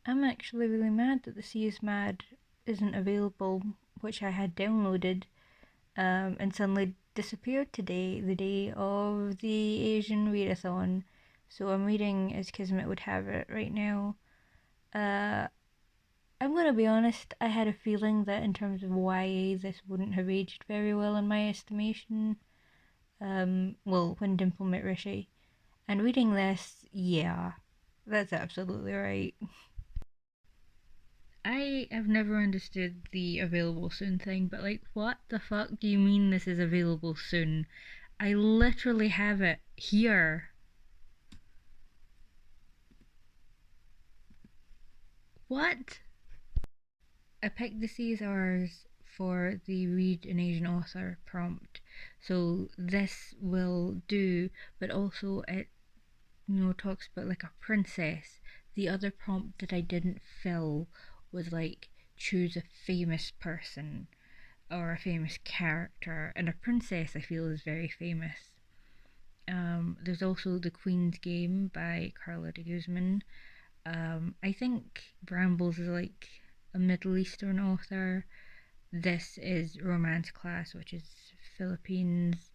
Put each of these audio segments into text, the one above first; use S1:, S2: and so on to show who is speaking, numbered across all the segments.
S1: I'm actually really mad that The Sea is Mad isn't available, which I had downloaded, and suddenly disappeared today, the day of the Asian readathon. So I'm reading as Kismet would have it right now. Uh, I'm gonna be honest, I had a feeling that in terms of YA, this wouldn't have aged very well in my estimation. Well, when Dimple met Rishi. And reading this, yeah, that's absolutely right. I have never understood the available soon thing, but like, what the fuck do you mean this is available soon? I literally have it here. What? I picked the Caesars for the Read an Asian Author prompt, so this will do, but also it, talks about like a princess. The other prompt that I didn't fill was like choose a famous person or a famous character, and a princess I feel is very famous. There's also The Queen's Game by Carla de Guzman. I think Brambles is like a Middle Eastern author. This is Romance Class, which is Philippines,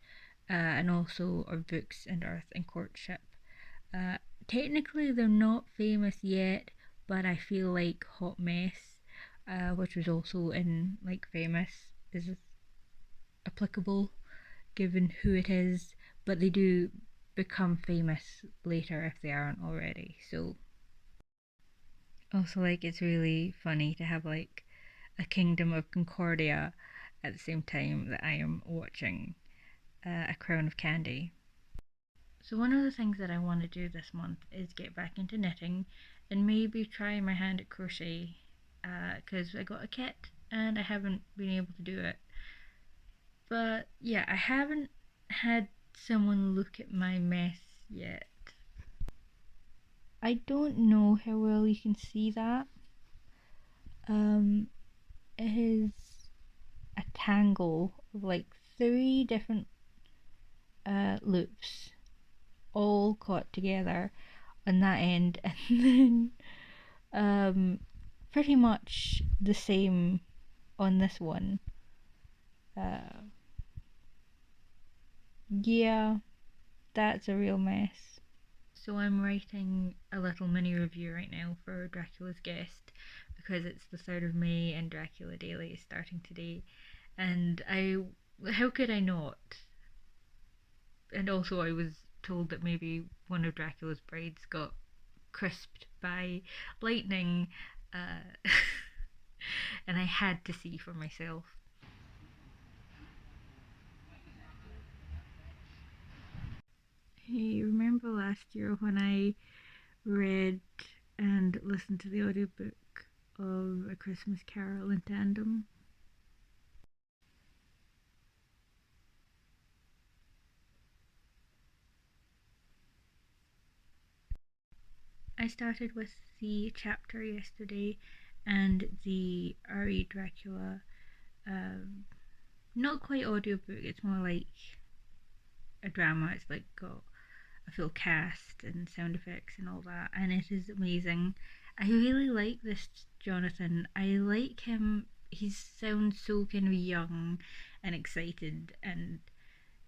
S1: and also Our Books and Earth and Courtship. Uh, Technically, they're not famous yet, but I feel like Hot Mess, which was also in like Famous, is applicable given who it is, but they do become famous later if they aren't already. So, also, like, it's really funny to have like a Kingdom of Concordia at the same time that I am watching A Crown of Candy. So, one of the things that I want to do this month is get back into knitting and maybe try my hand at crochet because I got a kit and I haven't been able to do it. But yeah, I haven't had someone look at my mess yet. I don't know how well you can see that. Um, it is a tangle of like three different loops all caught together on that end, and then pretty much the same on this one. Uh, yeah, that's a real mess. So I'm writing a little mini review right now for Dracula's Guest because it's the 3rd of May and Dracula Daily is starting today. And how could I not? And also, I was told that maybe one of Dracula's brides got crisped by lightning, uh, and I had to see for myself. Hey, remember last year when I read and listened to the audiobook of A Christmas Carol in tandem? I started with the chapter yesterday and the R.E. Dracula, um, not quite audiobook, it's more like a drama. It's like got a full cast and sound effects and all that, and it is amazing. I really like this Jonathan. I like him. He sounds so kind of young and excited and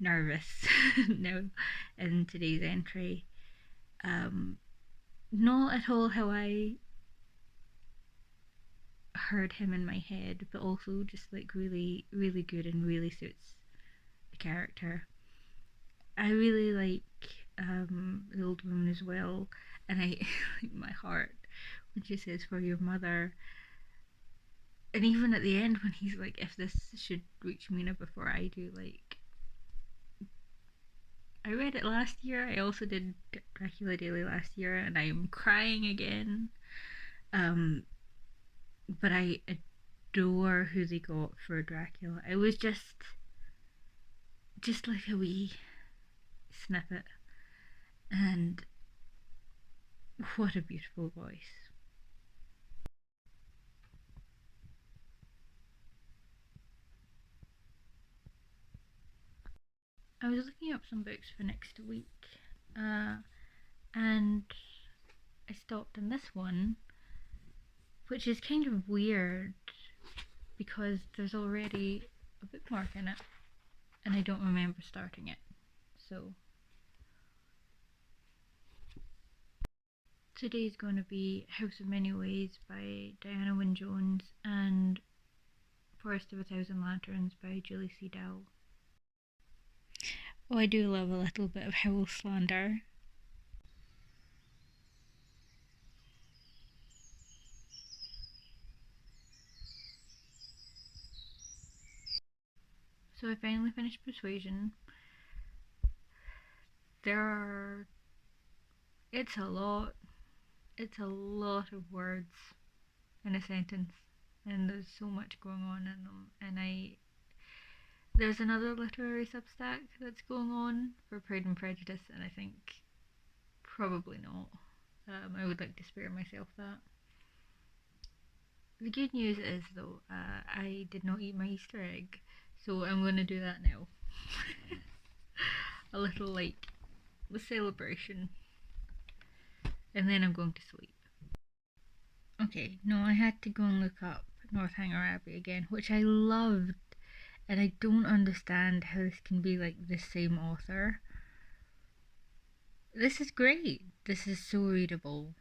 S1: nervous now in today's entry. Um, Not at all how I heard him in my head, but also just like really, really good and really suits the character. I really like the old woman as well, and I like my heart when she says for your mother, and even at the end when he's like, if this should reach Mina before I do, like I read it last year. I also did Dracula Daily last year, and I am crying again. Um, but I adore who they got for Dracula. It was just like a wee snippet, and what a beautiful voice. I was looking up some books for next week, and I stopped in this one, which is kind of weird because there's already a bookmark in it and I don't remember starting it. So today's going to be House of Many Ways by Diana Wynne Jones and Forest of a Thousand Lanterns by Julie C. Dowell. Oh, I do love a little bit of howl slander. So I finally finished Persuasion. It's a lot. It's a lot of words in a sentence, and there's so much going on in them. And there's another literary Substack that's going on for Pride and Prejudice, and I think probably not. I would like to spare myself that. The good news is though, I did not eat my Easter egg, so I'm going to do that now. A little like the celebration, and then I'm going to sleep. Okay, no, I had to go and look up Northanger Abbey again, which I loved, and I don't understand how this can be like the same author. This is great. This is so readable.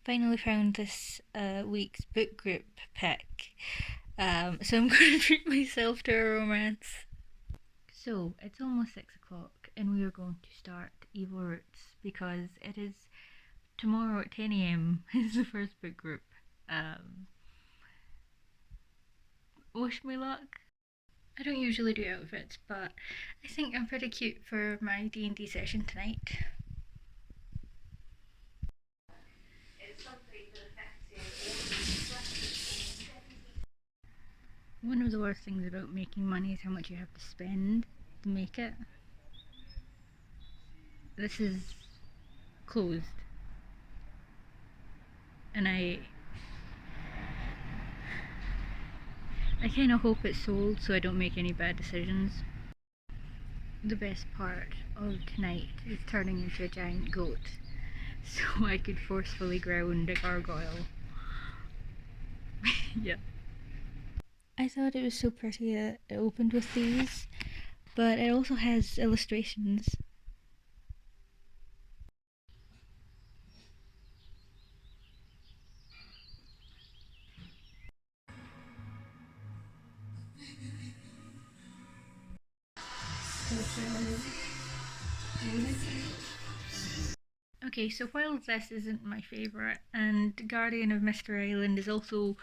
S1: Finally found this week's book group pick. So I'm going to treat myself to a romance. So it's almost 6 o'clock, and we are going to start Evil Roots because it is tomorrow at 10 a.m. is the first book group. Wish me luck. I don't usually do outfits, but I think I'm pretty cute for my D&D session tonight. One of the worst things about making money is how much you have to spend to make it. This is closed, and I kind of hope it's sold so I don't make any bad decisions. The best part of tonight is turning into a giant goat so I could forcefully ground a gargoyle. Yeah. I thought it was so pretty that it opened with these, but it also has illustrations. Okay, so while this isn't my favourite, and Guardian of Mr. Island is also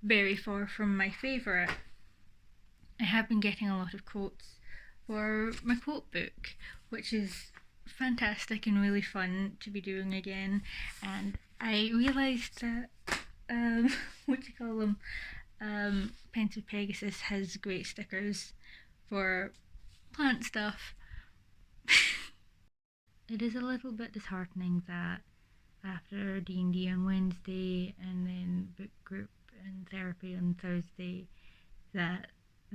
S1: very far from my favourite, I have been getting a lot of quotes for my quote book, which is fantastic and really fun to be doing again. And I realised that, what do you call them? Pensive Pegasus has great stickers for plant stuff. It is a little bit disheartening that after D&D on Wednesday and then book group and therapy on Thursday, that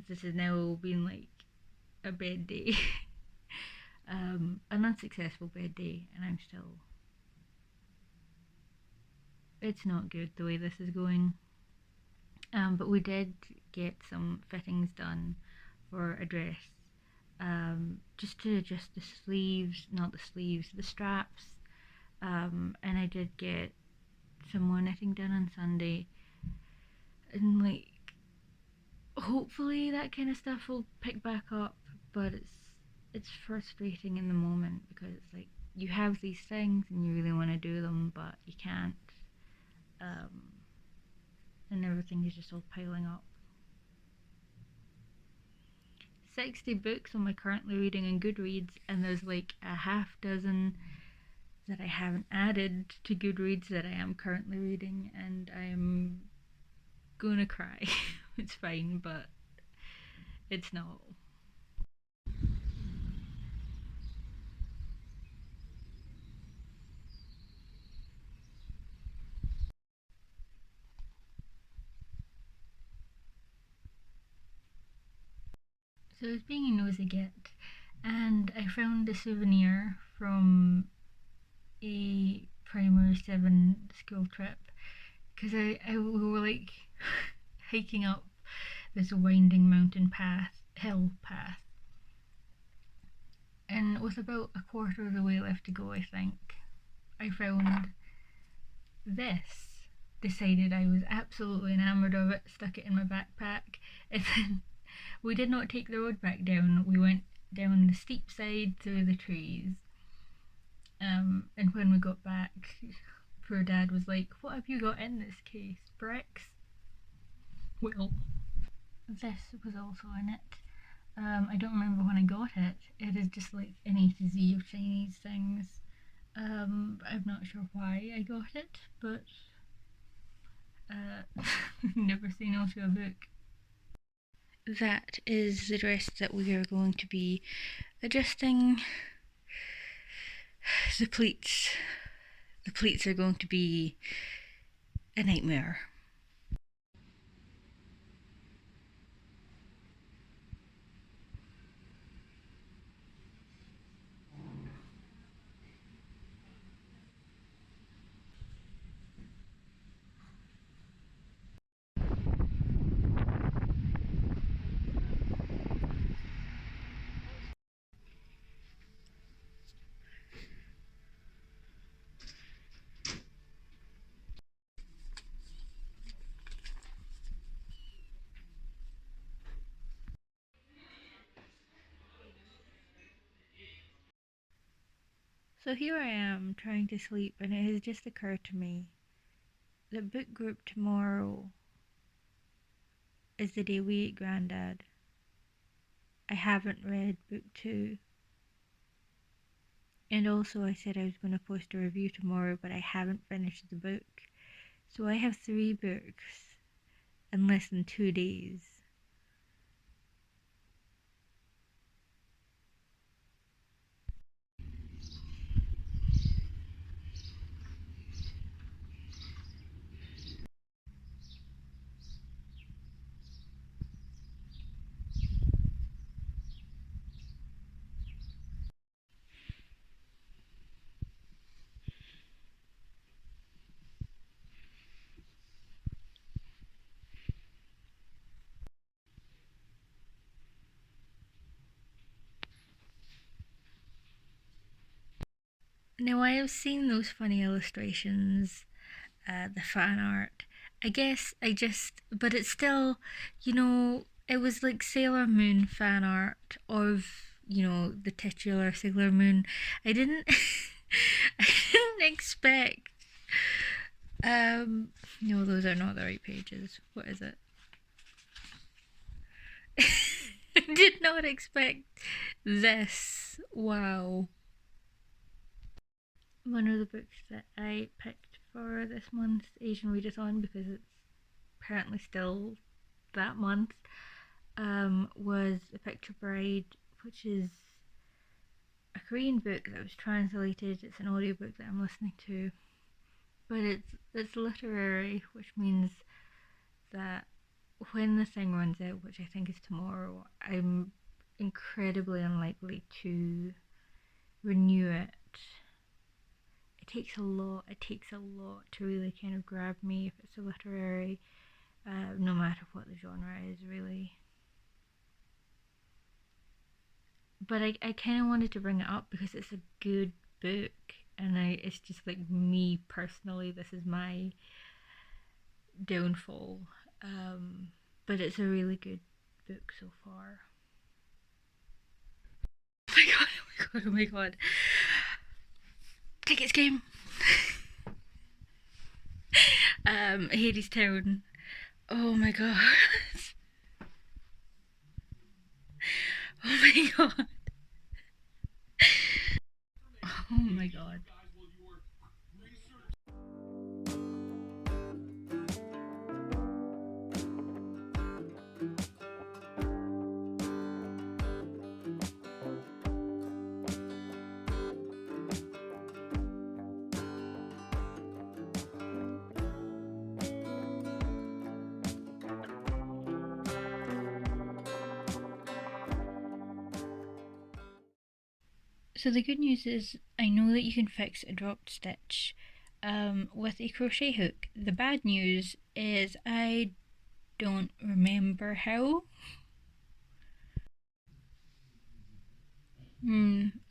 S1: this has now been like a bed day. An unsuccessful bed day, and I'm still... It's not good the way this is going. But we did get some fittings done for a dress. Just to adjust the sleeves, not the sleeves, the straps. And I did get some more knitting done on Sunday. And like, hopefully that kind of stuff will pick back up, but it's frustrating in the moment because it's like you have these things and you really want to do them, but you can't. And everything is just all piling up. 60 books am I currently reading on Goodreads, and there's like a half dozen that I haven't added to Goodreads that I am currently reading, and I'm gonna cry. It's fine, but it's not. So I was being a nosy git, and I found a souvenir from a primary 7 school trip, because we were like hiking up this winding mountain hill path, and with about a quarter of the way left to go, I think, I found this. Decided I was absolutely enamoured of it, stuck it in my backpack, and then we did not take the road back down. We went down the steep side through the trees. And when we got back, poor Dad was like, "What have you got in this case? Bricks?" Well, this was also in it. I don't remember when I got it. It is just like an A to Z of Chinese things. I'm not sure why I got it, but never say no to a book. That is the dress that we are going to be adjusting. The pleats. The pleats are going to be a nightmare. So here I am trying to sleep, and it has just occurred to me that book group tomorrow is the day we eat Grandad. I haven't read book 2. And also I said I was going to post a review tomorrow, but I haven't finished the book. So I have 3 books in less than 2 days. Now I have seen those funny illustrations, the fan art. I guess but it's still, it was like Sailor Moon fan art of, the titular Sailor Moon. I didn't, I didn't expect, no, those are not the right pages. What is it? I did not expect this. Wow. One of the books that I picked for this month's Asian Readathon, because it's apparently still that month, was A Picture Bride, which is a Korean book that was translated. It's an audiobook that I'm listening to, but it's literary, which means that when the thing runs out, which I think is tomorrow, I'm incredibly unlikely to renew it. It takes a lot to really kind of grab me if it's a literary, no matter what the genre is, really. But I kind of wanted to bring it up because it's a good book, and it's just like me personally, this is my downfall. But it's a really good book so far. Oh my god, oh my god, oh my god. Tickets game. Hades Town. Oh my god. Oh my god. Oh my god. So the good news is I know that you can fix a dropped stitch with a crochet hook. The bad news is I don't remember how.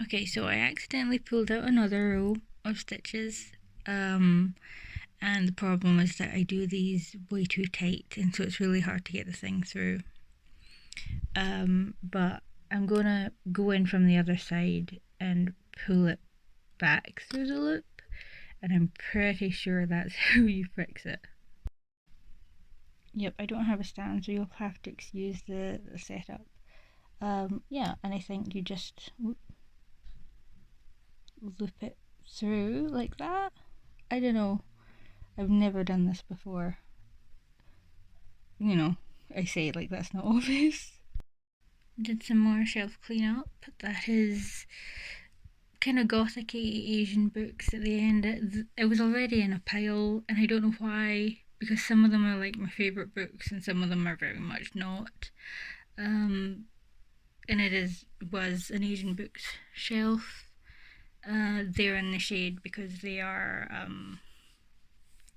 S1: Okay, so I accidentally pulled out another row of stitches, and the problem is that I do these way too tight, and so it's really hard to get the thing through. But I'm gonna go in from the other side and pull it back through the loop, and I'm pretty sure that's how you fix it. Yep, I don't have a stand, so you'll have to excuse the setup. Yeah, and I think you just loop it through like that. I don't know. I've never done this before. You know, I say it like that's not obvious. Did some more shelf cleanup. That is kind of gothic-y Asian books at the end. It was already in a pile, and I don't know why, because some of them are like my favourite books and some of them are very much not. And it was an Asian books shelf. They're in the shade because they are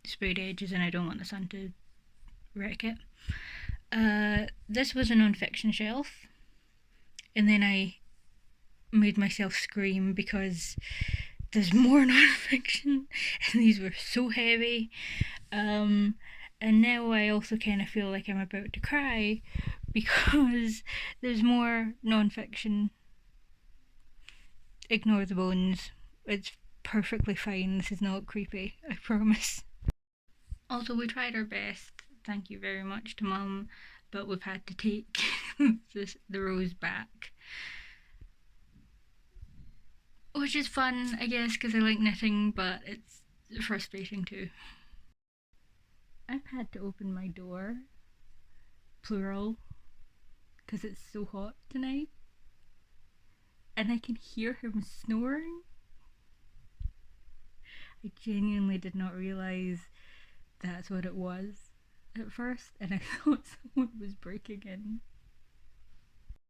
S1: sprayed edges and I don't want the sun to wreck it. This was a non-fiction shelf, and then I made myself scream because there's more non-fiction and these were so heavy. And now I also kind of feel like I'm about to cry because there's more non-fiction. Ignore the bones. It's perfectly fine. This is not creepy, I promise. Also, we tried our best. Thank you very much to Mum, but we've had to take the rows back. Which is fun, I guess, because I like knitting, but it's frustrating too. I've had to open my door, plural, because it's so hot tonight, and I can hear him snoring. I genuinely did not realise that's what it was at first, and I thought someone was breaking in.